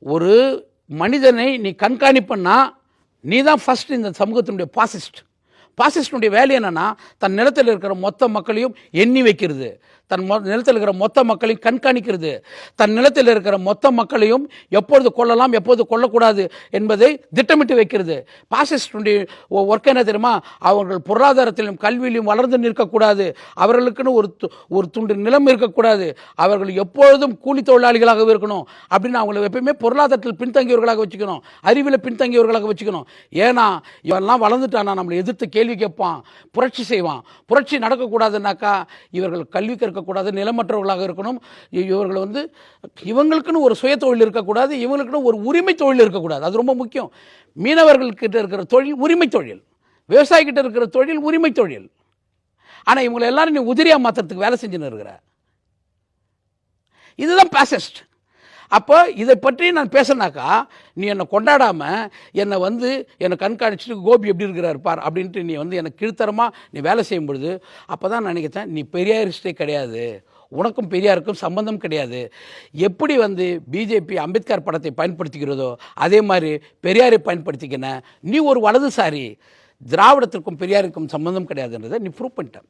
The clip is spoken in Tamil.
ஒரு மனிதனை நீ கண்காணிப்புன்னா நீ தான் ஃபஸ்ட் இந்த சமூகத்தினுடைய பாசிஸ்டுடைய வேலை என்னென்னா தன் நிலத்தில் இருக்கிற மொத்த மக்களையும் எண்ணி வைக்கிறது, தன் நிலத்தில் இருக்கிற மொத்த மக்களையும் கண்காணிக்கிறது, தன் நிலத்தில் இருக்கிற மொத்த மக்களையும் எப்பொழுது கொள்ளலாம் எப்போது கொள்ளக்கூடாது என்பதை திட்டமிட்டு வைக்கிறது. பாசிஸ்டுடைய ஒர்க் என்ன தெரியுமா? அவர்கள் பொருளாதாரத்திலும் கல்வியிலும் வளர்ந்து நிற்கக்கூடாது, அவர்களுக்குன்னு ஒரு துண்டு நிலம் இருக்கக்கூடாது, அவர்கள் எப்பொழுதும் கூலி தொழிலாளிகளாக இருக்கணும் அப்படின்னு அவங்களை எப்பயுமே பொருளாதாரத்தில் பின்தங்கியவர்களாக வச்சுக்கணும், அறிவில் பின்தங்கியவர்களாக வச்சுக்கணும். ஏன்னா இவெல்லாம் வளர்ந்துட்டானா நம்மளை எதிர்த்து கேள்வி கேட்பான், புரட்சி செய்வான். புரட்சி நடக்கக்கூடாதுன்னாக்கா இவர்கள் கல்வி கற்கக்கூடாது, நிலமற்றவர்களாக இருக்கணும், இவர்கள் இவங்களுக்குன்னு ஒரு சுய தொழில் இருக்கக்கூடாது, இவங்களுக்குன்னு ஒரு உரிமை தொழில் இருக்கக்கூடாது. அது ரொம்ப முக்கியம். மீனவர்கள்கிட்ட இருக்கிற தொழில் உரிமை தொழில், விவசாயிகிட்ட இருக்கிற தொழில் உரிமை தொழில். ஆனால் இவங்களை எல்லாரும் நீ உதிரியாக மாற்றுறதுக்கு வேலை செஞ்சுன்னு இருக்கிற. இதுதான் பாசிஸ்ட். அப்போ இதை பற்றி நான் பேசினாக்கா நீ என்னை கொண்டாடாமல் என்னை கண்காணிச்சுட்டு கோபி எப்படி இருக்கிறார் பார் அப்படின்ட்டு நீ எனக்கு கீழ்த்தரமாக நீ வேலை செய்யும் பொழுது அப்போ தான் நான் நினைக்கிறேன் நீ பெரியாரிஸ்டே கிடையாது, உனக்கும் பெரியாருக்கும் சம்பந்தம் கிடையாது. எப்படி பிஜேபி அம்பேத்கர் படத்தை பயன்படுத்திக்கிறதோ அதே மாதிரி பெரியாரை பயன்படுத்திக்கின நீ ஒரு வலதுசாரி, திராவிடத்திற்கும் பெரியாருக்கும் சம்பந்தம் கிடையாதுன்றதை நீ ப்ரூவ் பண்ணிட்ட.